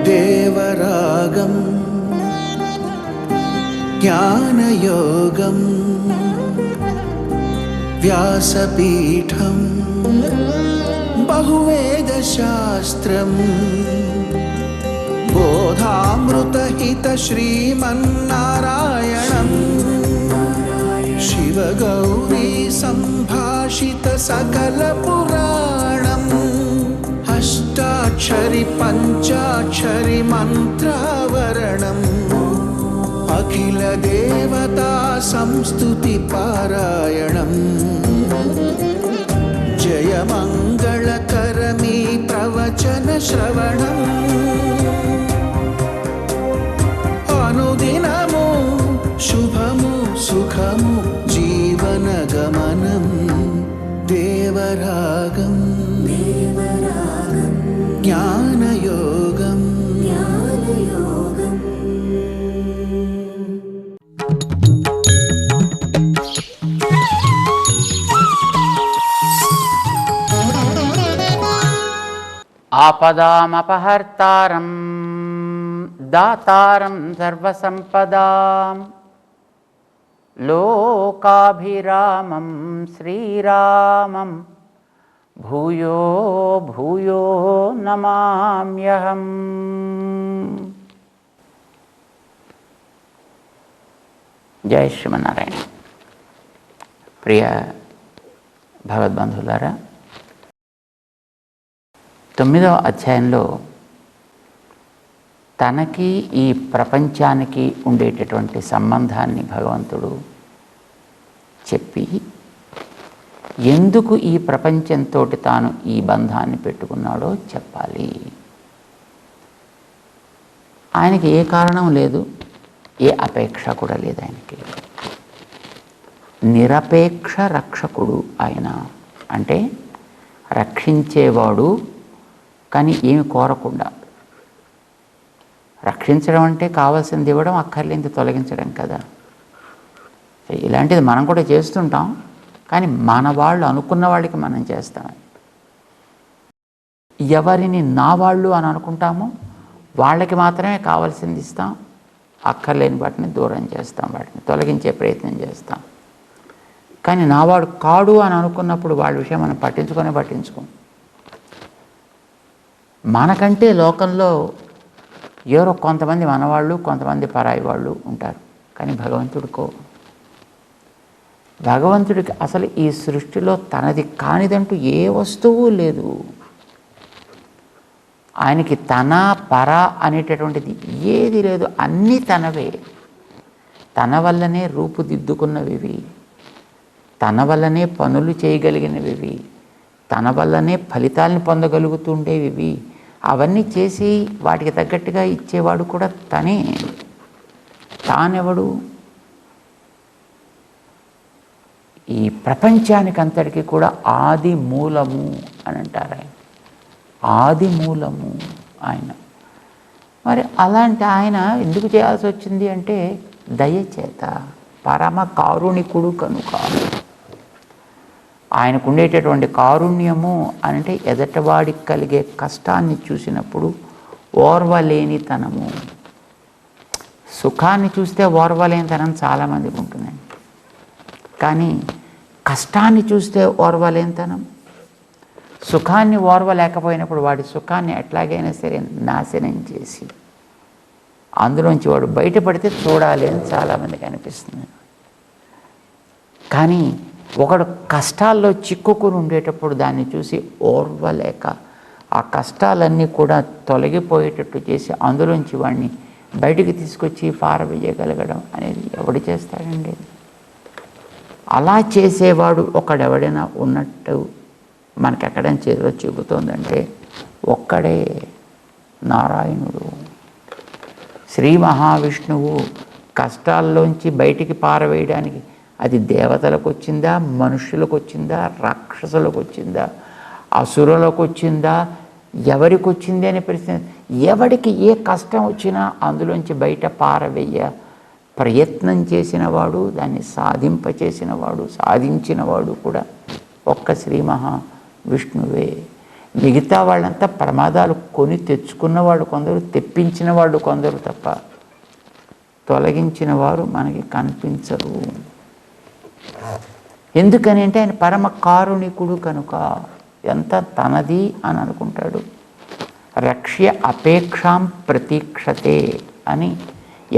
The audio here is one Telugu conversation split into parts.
దేవరాగం జ్ఞానయోగం వ్యాసపీఠం బహువేదశాస్త్రం బోధామృతహిత శ్రీమన్నారాయణం శివగౌరీ సంభాషిత సకల పురాణం అష్టాక్షరి పంచాక్షరి మంత్రావరణం అఖిల దేవతా సంస్తుతి పారాయణం జయమంగళకరమీ ప్రవచన శ్రవణం అనుదినము శుభము సుఖము జీవన గమనం దేవరాగం జ్ఞానయోగం ఆపదామపహర్తారం దాతారం సర్వసంపదాం లోకాభిరామం శ్రీరామం భూయో భూయో నమామ్యహం. జై శ్రీమన్నారాయణ. ప్రియ భగవద్బంధువులారా, 9వ అధ్యాయంలో తనకి ఈ ప్రపంచానికి ఉండేటటువంటి సంబంధాన్ని భగవంతుడు చెప్పి ఎందుకు ఈ ప్రపంచంతో తాను ఈ బంధాన్ని పెట్టుకున్నాడో చెప్పాలి. ఆయనకి ఏ కారణం లేదు, ఏ అపేక్ష కూడా లేదు. ఆయనకి నిరపేక్ష రక్షకుడు ఆయన. అంటే రక్షించేవాడు, కానీ ఏమి కోరకుండా. రక్షించడం అంటే కావాల్సింది ఇవ్వడం, అక్కర్లేంది తొలగించడం కదా. ఇలాంటిది మనం కూడా చేస్తుంటాం, కానీ మన వాళ్ళు అనుకున్న వాళ్ళకి మనం చేస్తాం. ఎవరిని నా వాళ్ళు అని అనుకుంటామో వాళ్ళకి మాత్రమే కావాల్సింది ఇస్తాం, అక్కర్లేని వాటిని దూరం చేస్తాం, వాటిని తొలగించే ప్రయత్నం చేస్తాం. కానీ నావాడు కాడు అని అనుకున్నప్పుడు వాళ్ళ విషయం మనం పట్టించుకోం. మనకంటే లోకంలో ఎవరో కొంతమంది మనవాళ్ళు, కొంతమంది పరాయి వాళ్ళు ఉంటారు. కానీ భగవంతుడికి అసలు ఈ సృష్టిలో తనది కానిదంటూ ఏ వస్తువు లేదు. ఆయనకి తన పర అనేటటువంటిది ఏది లేదు, అన్నీ తనవే. తన వల్లనే రూపుదిద్దుకున్నవి, తన వల్లనే పనులు చేయగలిగినవి, తన వల్లనే ఫలితాలను పొందగలుగుతుండేవి. అవన్నీ చేసి వాటికి తగ్గట్టుగా ఇచ్చేవాడు కూడా తనే. తానెవడు? ఈ ప్రపంచానికంతటికీ కూడా ఆది మూలము అని అంటారు ఆయన. ఆది మూలము ఆయన. మరి అలాంటి ఆయన ఎందుకు చేయాల్సి వచ్చింది అంటే దయచేత, పరమ కారుణికుడు కనుక. ఆయనకు ఉండేటటువంటి కారుణ్యము అంటే ఎదటవాడికి కలిగే కష్టాన్ని చూసినప్పుడు ఓర్వలేనితనము. సుఖాన్ని చూస్తే ఓర్వలేనితనం చాలామందికి ఉంటుందండి, కానీ కష్టాన్ని చూస్తే ఓర్వలేనితనం. సుఖాన్ని ఓర్వలేకపోయినప్పుడు వాడి సుఖాన్ని ఎట్లాగైనా సరే నాశనం చేసి అందులోంచి వాడు బయటపడితే చూడాలి అని చాలామందికి అనిపిస్తుంది. కానీ ఒకడు కష్టాల్లో చిక్కుకుని ఉండేటప్పుడు దాన్ని చూసి ఓర్వలేక ఆ కష్టాలన్నీ కూడా తొలగిపోయేటట్టు చేసి అందులోంచి వాడిని బయటికి తీసుకొచ్చి పారవేయగలగడం అనేది ఎవడు చేస్తాడండి? అలా చేసేవాడు ఒకడెవడైనా ఉన్నట్టు మనకి ఎక్కడైనా చేతిలో చూపుతోందంటే ఒక్కడే, నారాయణుడు. శ్రీ మహావిష్ణువు కష్టాల్లోంచి బయటికి పారవేయడానికి అది దేవతలకు వచ్చిందా, మనుషులకు వచ్చిందా, రాక్షసులకు వచ్చిందా, అసురులకు వచ్చిందా, ఎవరికి వచ్చింది అనే ప్రశ్న. ఎవడికి ఏ కష్టం వచ్చినా అందులోంచి బయట పారవేయ ప్రయత్నం చేసినవాడు, దాన్ని సాధింపచేసినవాడు, సాధించినవాడు కూడా ఒక్క శ్రీ విష్ణువే. మిగతా వాళ్ళంతా ప్రమాదాలు కొని తెచ్చుకున్న వాళ్ళు కొందరు, తెప్పించిన వాళ్ళు కొందరు తప్ప తొలగించిన వారు మనకి కనిపించరు. ఎందుకని అంటే ఆయన పరమ కారుణికుడు కనుక. ఎంత తనది అని అనుకుంటాడు. రక్ష్య అపేక్షాం ప్రతీక్షతే అని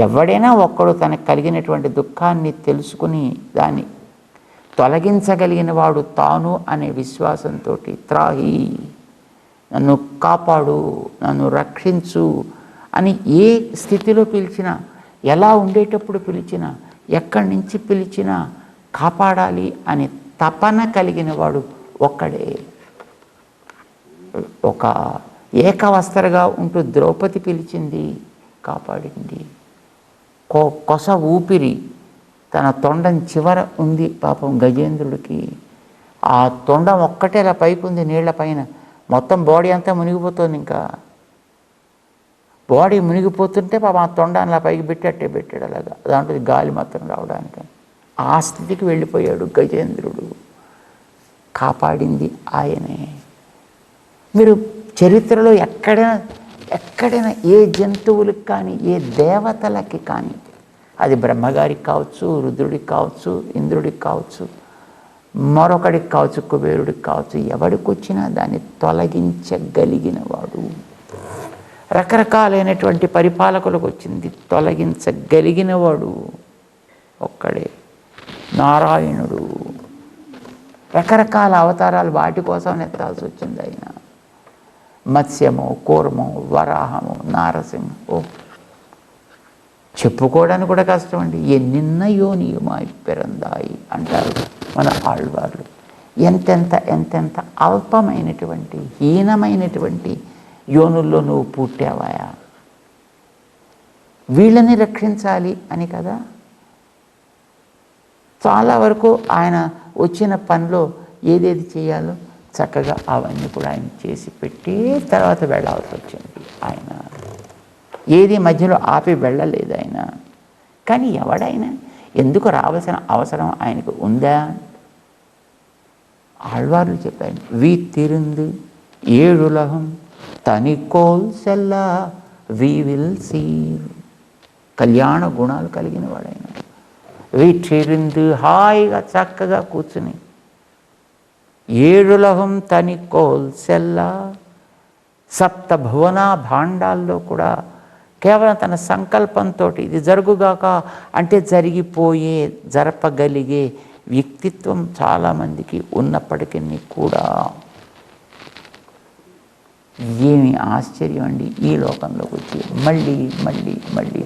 ఎవడైనా ఒక్కడు తనకు కలిగినటువంటి దుఃఖాన్ని తెలుసుకుని దాన్ని తొలగించగలిగిన వాడు తాను అనే విశ్వాసంతో త్రాహి, నన్ను కాపాడు, నన్ను రక్షించు అని ఏ స్థితిలో పిలిచినా, ఎలా ఉండేటప్పుడు పిలిచినా, ఎక్కడి నుంచి పిలిచినా కాపాడాలి అనే తపన కలిగిన వాడు ఒక్కడే. ఒక ఏకవస్త్రగా ఉంటూ ద్రౌపది పిలిచింది, కాపాడింది. కొస ఊపిరి తన తొండం చివర ఉంది పాపం గజేంద్రుడికి. ఆ తొండం ఒక్కటే అలా పైకి ఉంది నీళ్ల పైన, మొత్తం బాడీ అంతా మునిగిపోతుంది. ఇంకా బాడీ మునిగిపోతుంటే పాపం ఆ తొండాన్ని అలా పైకి పెట్టాడు అలాగా, దాంట్లో గాలి మాత్రం రావడానికి. ఆ స్థితికి వెళ్ళిపోయాడు గజేంద్రుడు. కాపాడింది ఆయనే. మీరు చరిత్రలో ఎక్కడైనా ఏ జంతువులకు కానీ, ఏ దేవతలకి కానీ, అది బ్రహ్మగారికి కావచ్చు, రుద్రుడికి కావచ్చు, ఇంద్రుడికి కావచ్చు, మరొకడికి కావచ్చు, కుబేరుడికి కావచ్చు, ఎవడికి వచ్చినా దాన్ని తొలగించగలిగిన వాడు. రకరకాలైనటువంటి పరిపాలకులకు వచ్చింది, తొలగించగలిగిన వాడు ఒక్కడే నారాయణుడు. రకరకాల అవతారాలు వాటి కోసం ఎత్తాల్సి వచ్చింది ఆయన. మత్స్యము, కూర్మము, వరాహము, నారసింహము, చెప్పుకోవడానికి కూడా కష్టం అండి. ఎన్నిన్న యోనియుమాయి పిరందాయి అంటారు మన ఆళ్వార్లు. ఎంతెంత అల్పమైనటువంటి, హీనమైనటువంటి యోనుల్లో నువ్వు పుట్టావాయా, వీళ్ళని రక్షించాలి అని కదా. చాలా వరకు ఆయన వచ్చిన పనిలో ఏదేది చేయాలో చక్కగా అవన్నీ కూడా ఆయన చేసి పెట్టి తర్వాత వెళ్ళాల్సి వచ్చింది. ఆయన ఏది మధ్యలో ఆపి వెళ్ళలేదు ఆయన. కానీ ఎవడైనా ఎందుకు రావాల్సిన అవసరం ఆయనకు ఉందా? ఆళ్వార్లు చెప్పారు, వీతిరుందు ఏడులహం తనికోల్ సెల్లా వి విల్ సీ. కళ్యాణ గుణాలు కలిగిన వాడైన వీటిరుందు హాయిగా చక్కగా కూర్చుని ఏడులహం తనికోల్ సెల్లా, సప్త భువన భాండాల్లో కూడా కేవలం తన సంకల్పంతో ఇది జరుగుగాక అంటే జరిగిపోయే, జరపగలిగే వ్యక్తిత్వం చాలామందికి ఉన్నప్పటికీ కూడా ఏమి ఆశ్చర్యం అండి. ఈ లోకంలోకి వచ్చి మళ్ళీ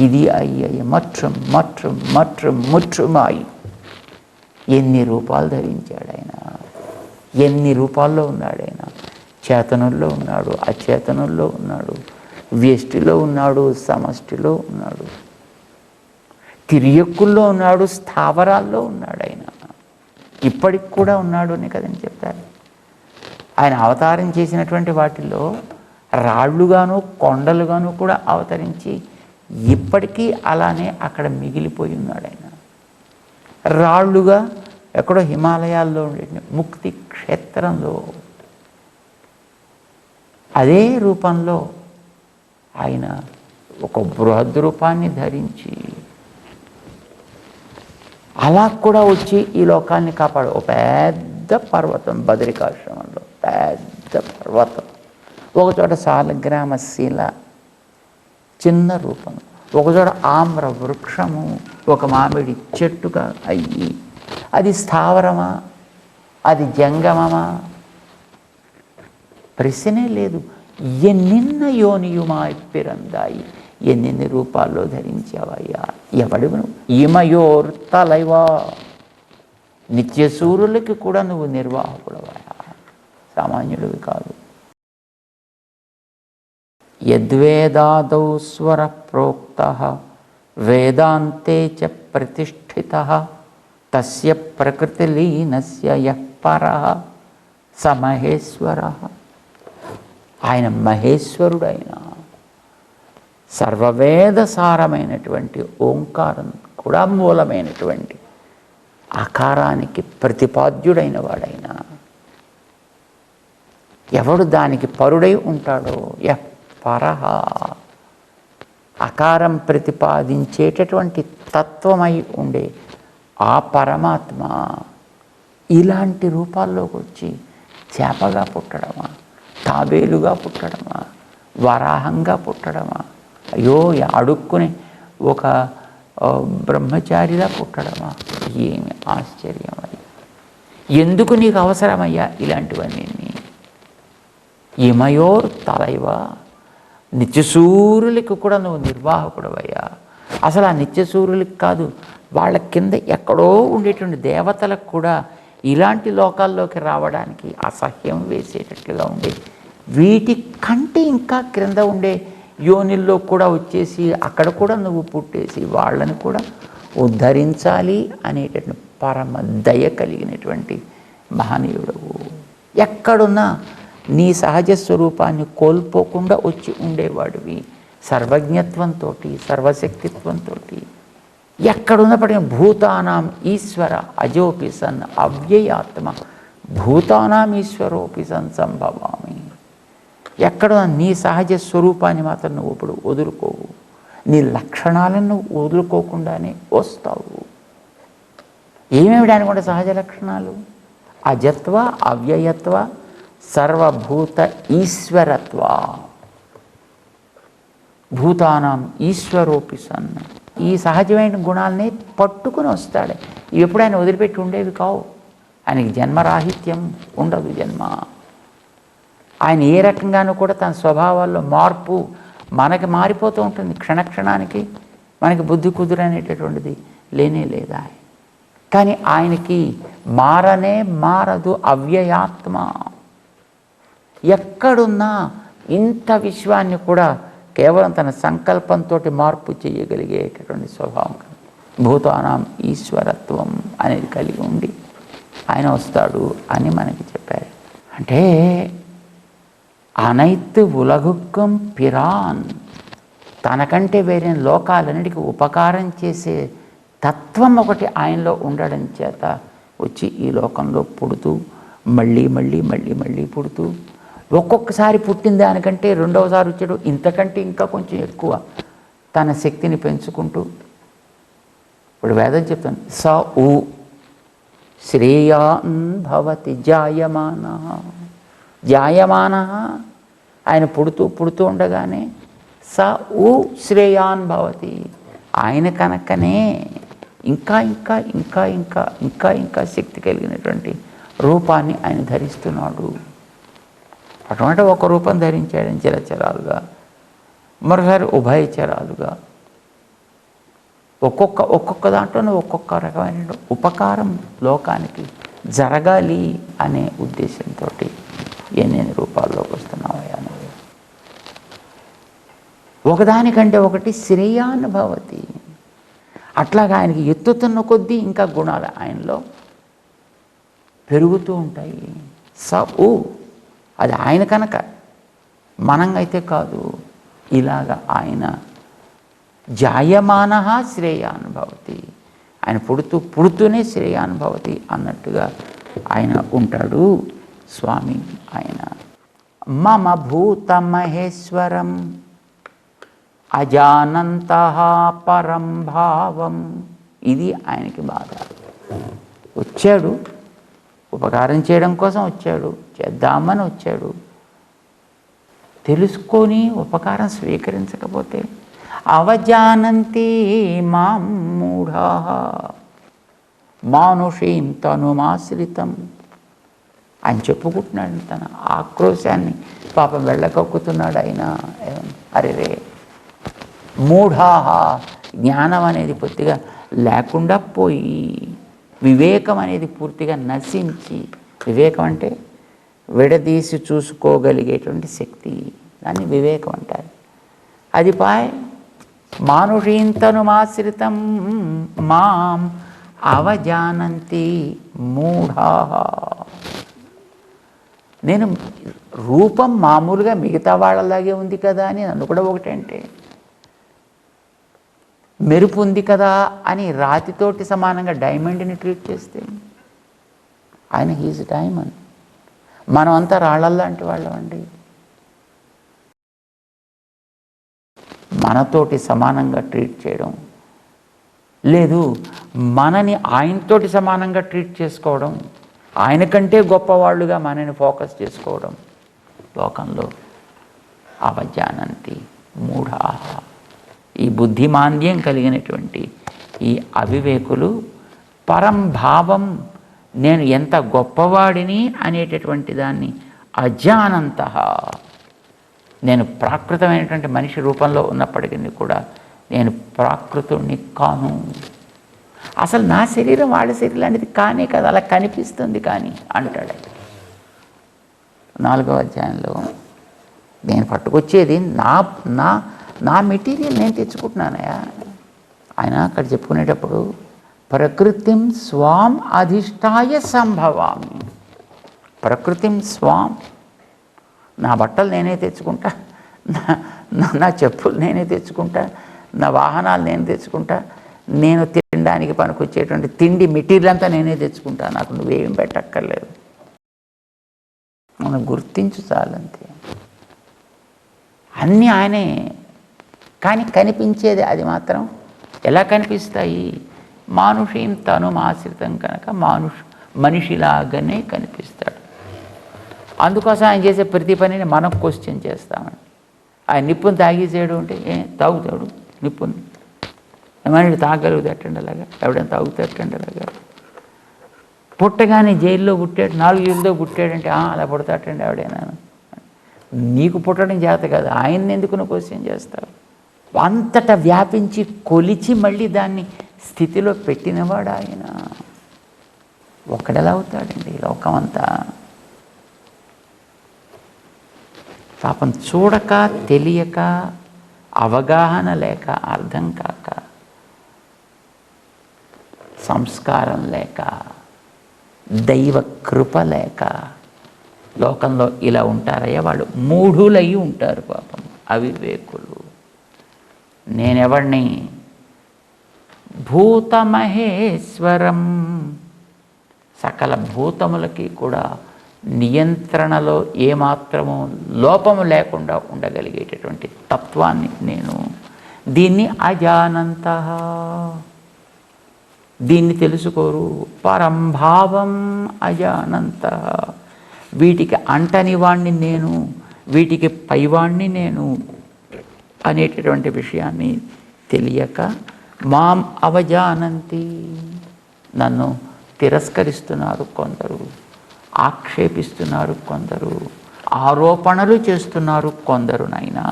ఇది అయ్యాయి ముற்றுమాయి. ఎన్ని రూపాలు ధరించాడు ఆయన, ఎన్ని రూపాల్లో ఉన్నాడు ఆయన. చేతనుల్లో ఉన్నాడు, అచేతనుల్లో ఉన్నాడు, వ్యష్టిలో ఉన్నాడు, సమష్టిలో ఉన్నాడు, తిరియక్కుల్లో ఉన్నాడు, స్థావరాల్లో ఉన్నాడు ఆయన. ఇప్పటికి కూడా ఉన్నాడు అని కదని చెప్తారు. ఆయన అవతారం చేసినటువంటి వాటిల్లో రాళ్ళుగాను కొండలుగాను కూడా అవతరించి ఇప్పటికీ అలానే అక్కడ మిగిలిపోయి ఉన్నాడు ఆయన. రాళ్ళుగా ఎక్కడో హిమాలయాల్లో ఉండే ముక్తి క్షేత్రంలో అదే రూపంలో ఆయన ఒక బృహద్ రూపాన్ని ధరించి అలా కూడా వచ్చి ఈ లోకాన్ని కాపాడు. ఒక పెద్ద పర్వతం, బదరికాశ్రమంలో పెద్ద పర్వతం, ఒకచోట సాలగ్రామ శిల చిన్న రూపం, ఒకచోట ఆమ్ర వృక్షము, ఒక మామిడి చెట్టుగా అయ్యి, అది స్థావరమా, అది జంగమమా, ప్రశ్నే లేదు. ఎన్నిన్న యోనియుమాయి పిరందాయి, ఎన్నెన్ని రూపాల్లో ధరించావయ్యా, ఎవడివి నువ్వు? ఈమయోర్ తలైవా, నిత్యసూరులకి కూడా నువ్వు నిర్వాహకుడవయా, సామాన్యుడివి కాదు. యద్వేదాదౌ స్వర ప్రోక్త వేదాంతే చ ప్రతిష్ఠిత తస్య ప్రకృతిలీనస్య యః పరః స మహేశ్వరః. ఆయన మహేశ్వరుడైన సర్వవేద సారమైనటువంటి ఓంకారం కూడా మూలమైనటువంటి ఆకారానికి ప్రతిపాద్యుడైన వాడైన ఎవడు దానికి పరుడై ఉంటాడో పరహ, అకారం ప్రతిపాదించేటటువంటి తత్వమై ఉండే ఆ పరమాత్మ ఇలాంటి రూపాల్లోకి వచ్చి చేపగా పుట్టడమా, తాబేలుగా పుట్టడమా, వరాహంగా పుట్టడమా, అయ్యో అడుక్కుని ఒక బ్రహ్మచారిలా పుట్టడమా, ఏమి ఆశ్చర్యం అది. ఎందుకు నీకు అవసరమయ్యా ఇలాంటివన్నీ? ఇమయోర్ తలైవ, నిత్యసూరులకు కూడా నువ్వు నిర్వాహకుడవయ్యా. అసలు ఆ నిత్యసూరులకు కాదు, వాళ్ళ కింద ఎక్కడో ఉండేటువంటి దేవతలకు కూడా ఇలాంటి లోకాల్లోకి రావడానికి అసహ్యం వేసేటట్లుగా ఉండే వీటి కంటే ఇంకా క్రింద ఉండే యోనిల్లో కూడా వచ్చేసి అక్కడ కూడా నువ్వు పుట్టేసి వాళ్ళని కూడా ఉద్ధరించాలి అనేటటువంటి పరమ దయ కలిగినటువంటి మహనీయుడవు. ఎక్కడున్నా నీ సహజ స్వరూపాన్ని కోల్పోకుండా వచ్చి ఉండేవాడివి. సర్వజ్ఞత్వంతో, సర్వశక్తిత్వంతో ఎక్కడున్నప్పటికీ భూతానాం ఈశ్వర అజోపి సన్ అవ్యయాత్మ భూతానాం ఈశ్వరోపి సన్ సంభవామి. ఎక్కడ నీ సహజ స్వరూపాన్ని మాత్రం నువ్వు ఇప్పుడు వదులుకోవు, నీ లక్షణాలను నువ్వు వదులుకోకుండానే వస్తావు. ఏమేమిటి అనుకుంటే సహజ లక్షణాలు? అజత్వ, అవ్యయత్వ, సర్వభూత ఈశ్వరత్వ, భూతానాం ఈశ్వరోపి సన్. ఈ సహజమైన గుణాలని పట్టుకుని వస్తాడు. ఇవి ఎప్పుడు ఆయన వదిలిపెట్టి ఉండేవి కావు. ఆయనకి జన్మరాహిత్యం ఉండదు. జన్మ ఆయన ఏ రకంగానూ కూడా తన స్వభావాల్లో మార్పు మనకి మారిపోతూ ఉంటుంది. క్షణక్షణానికి మనకి బుద్ధి కుదురనేటటువంటిది లేనే లేదా. కానీ ఆయనకి మారనే మారదు, అవ్యయాత్మ. ఎక్కడున్నా ఇంత విశ్వాన్ని కూడా కేవలం తన సంకల్పంతో మార్పు చేయగలిగేటటువంటి స్వభావం, భూతానాం ఈశ్వరత్వం అనేది కలిగి ఉండి ఆయన వస్తాడు అని మనకి చెప్పారు. అంటే అనైత్ ఉలగుక్కం పిరాన్, తనకంటే వేరే లోకాలన్నిటికీ ఉపకారం చేసే తత్వం ఒకటి ఆయనలో ఉండడం చేత వచ్చి ఈ లోకంలో పుడుతూ మళ్ళీ మళ్ళీ మళ్ళీ మళ్ళీ పుడుతూ ఒక్కొక్కసారి పుట్టిన దానికంటే రెండవసారి వచ్చాడు ఇంతకంటే ఇంకా కొంచెం ఎక్కువ తన శక్తిని పెంచుకుంటూ. ఇప్పుడు వేదం చెప్తాను, స ఊ శ్రేయాన్ భవతి జాయమాన. జాయమాన ఆయన పుడుతూ పుడుతూ ఉండగానే స ఊ శ్రేయాన్ భవతి, ఆయన కనుకనే ఇంకా ఇంకా ఇంకా ఇంకా ఇంకా ఇంకా శక్తి కలిగినటువంటి రూపాన్ని ఆయన ధరిస్తున్నాడు. అటువంటి ఒక రూపం ధరించాడు జలచరాలుగా, మరోసారి ఉభయచరాలుగా. ఒక్కొక్క దాంట్లోనూ ఒక్కొక్క రకమైన ఉపకారం లోకానికి జరగాలి అనే ఉద్దేశంతో ఎన్నెన్ని రూపాల్లోకి వస్తున్నావయ్యా నువ్వు. ఒకదానికంటే ఒకటి శ్రేయానుభవతి. అట్లాగా ఆయనకి ఎత్తుతున్న కొద్దీ ఇంకా గుణాలు ఆయనలో పెరుగుతూ ఉంటాయి. ఊ అది ఆయన కనుక, మనం అయితే కాదు. ఇలాగ ఆయన జాయమాన శ్రేయానుభవతి, ఆయన పుడుతూనే శ్రేయానుభవతి అన్నట్టుగా ఆయన ఉంటాడు స్వామి. ఆయన మమ భూత మహేశ్వరం అజానంత పరం భావం. ఇది ఆయనకి బాధ. వచ్చాడు, ఉపకారం చేయడం కోసం వచ్చాడు, చేద్దామని వచ్చాడు. తెలుసుకొని ఉపకారం స్వీకరించకపోతే అవజానంతి మాం మూఢాః మానుషీం తనుమాశ్రితం అని చెప్పుకుంటున్నాడు. తన ఆక్రోశాన్ని పాపం వెళ్ళకక్కుతున్నాడు ఆయన. అరే మూఢాః, జ్ఞానం అనేది పూర్తిగా లేకుండా పోయి, వివేకం అనేది పూర్తిగా నశించి, వివేకం అంటే విడదీసి చూసుకోగలిగేటువంటి శక్తి, దాన్ని వివేకం అంటారు. అది మానుషీంతనుమాశ్రితం మాం అవజానంతి మూఢాః. నేను రూపం మామూలుగా మిగతా వాళ్ళలాగే ఉంది కదా అని నన్ను కూడా ఒకటంటే, మెరుపు ఉంది కదా అని రాతితోటి సమానంగా డైమండ్ని ట్రీట్ చేస్తే, ఆయన హీజ్ డైమండ్. మనమంతా రాళ్ళల్లాంటి వాళ్ళమండి. మనతోటి సమానంగా ట్రీట్ చేయడం లేదు, మనని ఆయనతోటి సమానంగా ట్రీట్ చేసుకోవడం, ఆయన కంటే గొప్పవాళ్ళుగా మనని ఫోకస్ చేసుకోవడం. లోకంలో అవజానంతి మూఢాః. ఈ బుద్ధిమాంద్యం కలిగినటువంటి ఈ అవివేకులు పరంభావం, నేను ఎంత గొప్పవాడిని అనేటటువంటి దాన్ని అజానంతః, నేను ప్రాకృతమైనటువంటి మనిషి రూపంలో ఉన్నప్పటికీ కూడా నేను ప్రాకృతుణ్ణి కాను. అసలు నా శరీరం వాళ్ళ శరీరం లాంటిది కానే కదా, అలా కనిపిస్తుంది కానీ అంటాడు. 4వ అధ్యాయంలో నేను పట్టుకొచ్చేది నా నా నా మెటీరియల్ నేను తెచ్చుకుంటున్నానయా. ఆయన అక్కడ చెప్పుకునేటప్పుడు ప్రకృతిం స్వాం అధిష్టాయ సంభవామి. ప్రకృతిం స్వాం, నా బట్టలు నేనే తెచ్చుకుంటా, నా చెప్పులు నేనే తెచ్చుకుంటా, నా వాహనాలు నేను తెచ్చుకుంటా, నేను తినడానికి పనికొచ్చేటువంటి తిండి మెటీరియల్ అంతా నేనే తెచ్చుకుంటా, నాకు నువ్వేం పెట్టక్కర్లేదు. మనం గుర్తించు చాలంతే. అన్నీ ఆయనే, కానీ కనిపించేది అది మాత్రం ఎలా కనిపిస్తాయి? మానుషీం తను ఆశ్రితం కనుక మనిషిలాగానే కనిపిస్తాడు. అందుకోసం ఆయన చేసే ప్రతి పనిని మనం క్వశ్చన్ చేస్తామని. ఆయన నిప్పుని తాగేసేయడం అంటే తాగుతాడు నిప్పుని, ఏమైనా తాగలుగుతాటండి అలాగా, ఎవడైనా తాగుతాటండి అలాగా. పుట్టగానే జైల్లో పుట్టాడు, 4 ఏళ్ళతో పుట్టాడంటే అలా పుడతాటండి ఎవడైనా. నీకు పుట్టడం చేత కాదు, ఆయన్ని ఎందుకు నువ్వు క్వశ్చన్ చేస్తావు? అంతటా వ్యాపించి కొలిచి మళ్ళీ దాన్ని స్థితిలో పెట్టినవాడు ఆయన. ఒక్కడెలా అవుతాడండి లోకం అంతా? పాపం చూడక, తెలియక, అవగాహన లేక, అర్థం కాక, సంస్కారం లేక, దైవ కృప లేక లోకంలో ఇలా ఉంటారయ్యా. వాళ్ళు మూఢులై ఉంటారు పాపం, అవివేకులు. నేనెవడిని? భూతమహేశ్వరం, సకల భూతములకి కూడా నియంత్రణలో ఏమాత్రము లోపము లేకుండా ఉండగలిగేటటువంటి తత్వాన్ని నేను. దీన్ని అజానంతః, దీన్ని తెలుసుకోరు. పరంభావం అజానంతః, వీటికి అంటని వాణ్ణి నేను, వీటికి పైవాణ్ణి నేను అనేటటువంటి విషయాన్ని తెలియక మాం అవజానంతి, నన్ను తిరస్కరిస్తున్నారు కొందరు, ఆక్షేపిస్తున్నారు కొందరు, ఆరోపణలు చేస్తున్నారు కొందరు. నాయనా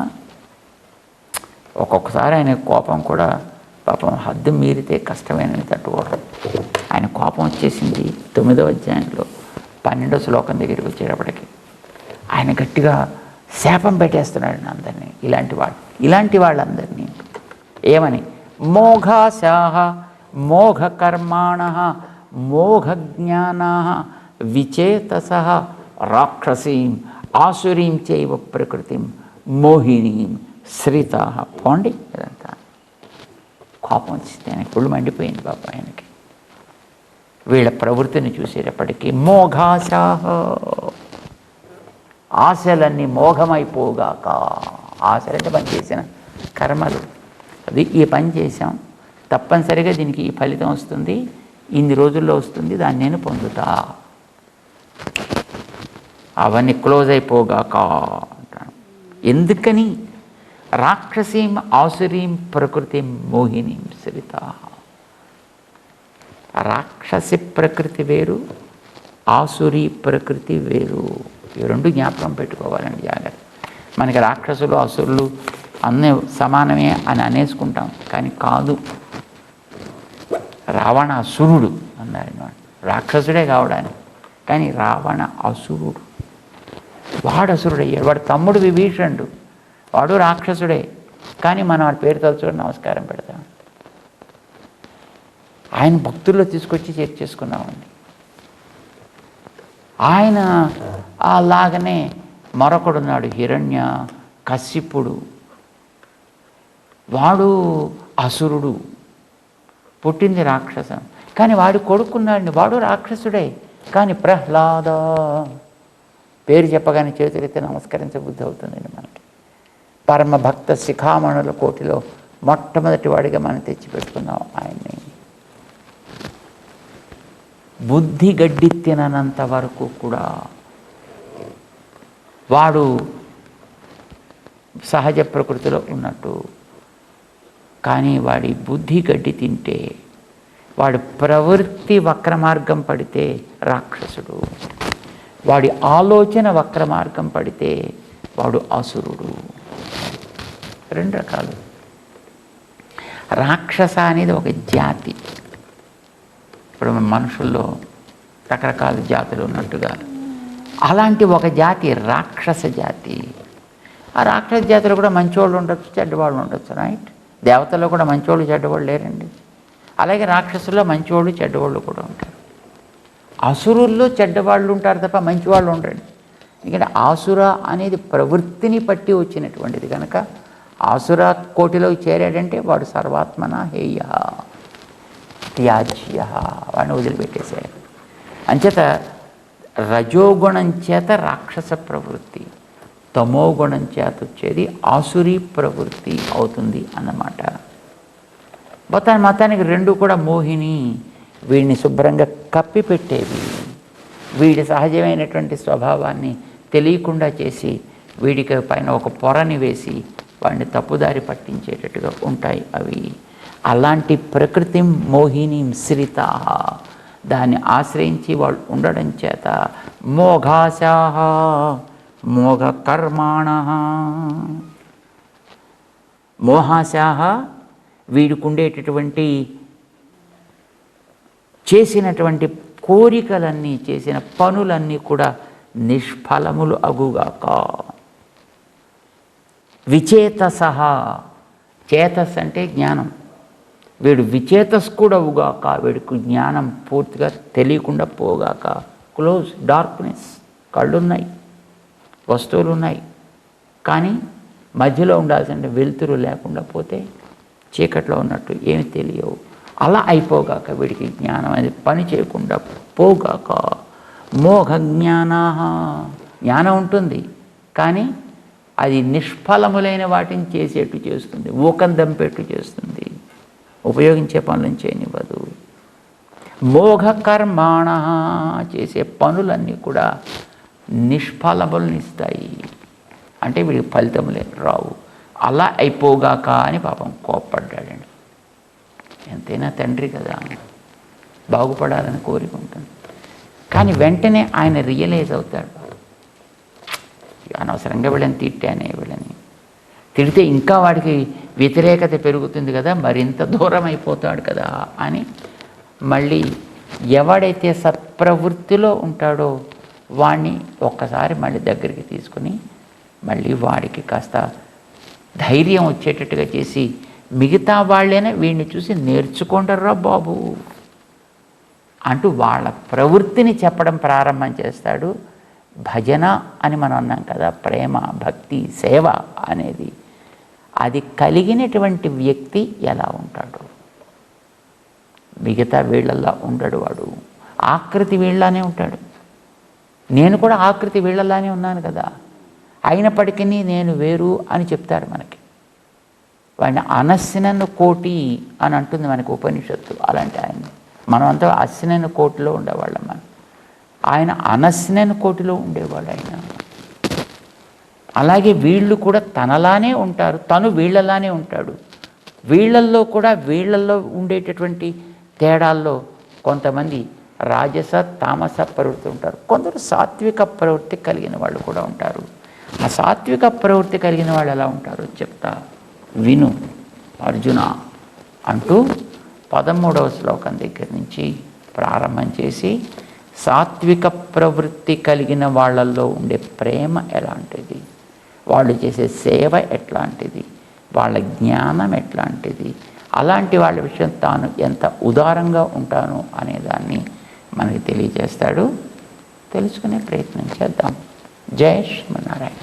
ఒక్కొక్కసారి ఆయన కోపం కూడా పాపం హద్దు మీరితే కష్టమైనది తట్టుకోవడం. ఆయన కోపం వచ్చేసింది 9వ అధ్యాయంలో 12వ శ్లోకం దగ్గరికి వచ్చేటప్పటికి ఆయన గట్టిగా శాపం పెట్టేస్తున్నాడు అందరినీ. ఇలాంటి వాళ్ళందరినీ ఏమని? మోఘాశాః మోఘకర్మాణః మోఘజ్ఞానాః విచేతసః రాక్షసీం ఆసురీం చైవ ప్రకృతిం మోహినీం శ్రితాః. పోండి, ఇదంతా కోపం వచ్చింది ఆయనకి, ఒళ్ళు మండిపోయింది పాప ఆయనకి. వీళ్ళ ప్రవృత్తిని చూసేటప్పటికీ మోఘాశాః, ఆశలన్నీ మోఘమైపోగాక. ఆశలంటే పని చేసిన కర్మలు, అది ఈ పని చేశాం, తప్పనిసరిగా దీనికి ఈ ఫలితం వస్తుంది, ఇన్ని రోజుల్లో వస్తుంది, దాన్ని నేను పొందుతా, అవన్నీ క్లోజ్ అయిపోగాక అంటాను. ఎందుకని? రాక్షసీం ఆసురీం ప్రకృతిం మోహినీం శ్రితా. రాక్షసి ప్రకృతి వేరు, ఆసురీ ప్రకృతి వేరు. ఈ రెండు జ్ఞాపకం పెట్టుకోవాలండి జాగ్రత్త. మనకి రాక్షసులు అసురులు అన్నీ సమానమే అని అనేసుకుంటాం, కానీ కాదు. రావణ అసురుడు అన్నారు, రాక్షసుడే కావడానికి, కానీ రావణ అసురుడు. వాడు అసురుడయ్యాడు. వాడు తమ్ముడు విభీషణుడు, వాడు రాక్షసుడే, కానీ మనం వాడి పేరు తలుచుకొని నమస్కారం పెడతాం. ఆయన భక్తుల్లో తీసుకొచ్చి చేర్చేసుకున్నామండి. ఆయన అలాగనే మరొకడున్నాడు హిరణ్య కశ్యపుడు, వాడు అసురుడు, పుట్టింది రాక్షసం, కానీ వాడు కొడుకున్నాడు, వాడు రాక్షసుడే, కానీ ప్రహ్లాద పేరు చెప్పగానే చేతులెత్తి నమస్కరించబుద్ధి అవుతుందండి మనకి. పరమ భక్త శిఖామణుల కోటిలో మొట్టమొదటి వాడిగా మనం తెచ్చిపెట్టుకున్నాం ఆయన్ని. బుద్ధి గడ్డి తిననంత వరకు కూడా వాడు సహజ ప్రకృతిలో ఉన్నట్టు, కానీ వాడి బుద్ధి గడ్డి తింటే, వాడి ప్రవృత్తి వక్రమార్గం పడితే రాక్షసుడు, వాడి ఆలోచన వక్రమార్గం పడితే వాడు అసురుడు. రెండు రకాలు. రాక్షస అనేది ఒక జాతి. ఇప్పుడు మనుషుల్లో రకరకాల జాతులు ఉన్నట్టుగా అలాంటి ఒక జాతి రాక్షస జాతి. ఆ రాక్షస జాతిలో కూడా మంచివాళ్ళు ఉండొచ్చు, చెడ్డవాళ్ళు ఉండొచ్చు, రైట్? దేవతల్లో కూడా మంచివాళ్ళు చెడ్డవాళ్ళు లేరండి. అలాగే రాక్షసుల్లో మంచివాళ్ళు చెడ్డవాళ్ళు కూడా ఉంటారు. అసురుల్లో చెడ్డవాళ్ళు ఉంటారు తప్ప మంచివాళ్ళు ఉండరండి. ఎందుకంటే ఆసుర అనేది ప్రవృత్తిని పట్టి వచ్చినటువంటిది కనుక ఆసుర కోటిలో చేరాడంటే వాడు సర్వాత్మన హేయ త్యాజ్య, వాడిని వదిలిపెట్టేశారు. అంచేత రజోగుణం చేత రాక్షస ప్రవృత్తి, తమోగుణం చేత వచ్చేది ఆసురీ ప్రవృత్తి అవుతుంది అన్నమాట. మొత్తానికి రెండు కూడా మోహిని, వీడిని శుభ్రంగా కప్పిపెట్టేవి, వీడి సహజమైనటువంటి స్వభావాన్ని తెలియకుండా చేసి వీడికి పైన ఒక పొరని వేసి వాడిని తప్పుదారి పట్టించేటట్టుగా ఉంటాయి అవి. అలాంటి ప్రకృతి మోహిని శ్రిత, దాన్ని ఆశ్రయించి వాళ్ళు ఉండడం చేత మోఘాశాహ మోఘ కర్మాణ, మోహాశాహ వీడికి ఉండేటటువంటి చేసినటువంటి కోరికలన్నీ, చేసిన పనులన్నీ కూడా నిష్ఫలములు అగుగాక. విచేతసహ, చేతస్ అంటే జ్ఞానం, వీడు విచేతస్ కూడా అవుగాక, వీడికి జ్ఞానం పూర్తిగా తెలియకుండా పోగాక. క్లోజ్ డార్క్నెస్, కళ్ళున్నాయి, వస్తువులు ఉన్నాయి, కానీ మధ్యలో ఉండాల్సిన వెలుతురు లేకుండా పోతే చీకట్లో ఉన్నట్టు ఏమి తెలియవు. అలా అయిపోగాక, వీడికి జ్ఞానం అనేది పని చేయకుండా పోగాక. మోఘ జ్ఞానా, జ్ఞానం ఉంటుంది కానీ అది నిష్ఫలములైన వాటిని చేసేట్టు చేస్తుంది, ఊకం దంపేట్టు చేస్తుంది, ఉపయోగించే పనులను చేయనివ్వదు. మోఘ కర్మాణ, చేసే పనులన్నీ కూడా నిష్ఫలములనిస్తాయి, అంటే వీడికి ఫలితములే రావు. అలా అయిపోగాక అని పాపం కోప్పడ్డాడండి. ఎంతైనా తండ్రి కదా, బాగుపడాలని కోరిక ఉంటుంది. కానీ వెంటనే ఆయన రియలైజ్ అవుతాడు, అనవసరంగా వీళ్ళని తిట్టానే, వీళ్ళని తిడితే ఇంకా వాడికి వ్యతిరేకత పెరుగుతుంది కదా, మరింత దూరం అయిపోతాడు కదా అని మళ్ళీ ఎవడైతే సత్ప్రవృత్తిలో ఉంటాడో వాడిని ఒక్కసారి మళ్ళీ దగ్గరికి తీసుకుని మళ్ళీ వాడికి కాస్త ధైర్యం వచ్చేటట్టుగా చేసి, మిగతా వాళ్ళైనా వీడిని చూసి నేర్చుకుంటారా బాబు అంటూ వాళ్ళ ప్రవృత్తిని చెప్పడం ప్రారంభం చేస్తాడు. భజన అని మనం అన్నాం కదా, ప్రేమ, భక్తి, సేవ అనేది, అది కలిగినటువంటి వ్యక్తి ఎలా ఉంటాడు? మిగతా వీళ్ళల్లా ఉండడు వాడు, ఆకృతి వీళ్ళలానే ఉంటాడు. నేను కూడా ఆకృతి వీళ్ళలానే ఉన్నాను కదా, అయినప్పటికీ నేను వేరు అని చెప్తాడు మనకి. వాడిని అనస్సినన్ను కోటి అని అంటుంది మనకి ఉపనిషత్తు. అలాంటి ఆయన, మనం అంతా అస్సినన్ను కోటిలో ఉండేవాళ్ళం, మనం ఆయన అనస్సినన్ను కోటిలో ఉండేవాడు ఆయన. అలాగే వీళ్ళు కూడా తనలానే ఉంటారు, తను వీళ్ళలానే ఉంటాడు. వీళ్ళల్లో కూడా వీళ్ళల్లో ఉండేటటువంటి తేడాల్లో కొంతమంది రాజస తామస ప్రవృత్తి ఉంటారు, కొందరు సాత్విక ప్రవృత్తి కలిగిన వాళ్ళు కూడా ఉంటారు. ఆ సాత్విక ప్రవృత్తి కలిగిన వాళ్ళు ఎలా ఉంటారో చెప్తా విను అర్జున అంటూ 13వ శ్లోకం దగ్గర నుంచి ప్రారంభం చేసి, సాత్విక ప్రవృత్తి కలిగిన వాళ్ళల్లో ఉండే ప్రేమ ఎలాంటిది, వాళ్ళు చేసే సేవ ఎట్లాంటిది, వాళ్ళ జ్ఞానం ఎట్లాంటిది, అలాంటి వాళ్ళ విషయం తాను ఎంత ఉదారంగా ఉంటాను అనేదాన్ని మనకి తెలియజేస్తాడు. తెలుసుకునే ప్రయత్నం చేద్దాం. జై శ్రీమన్నారాయణ.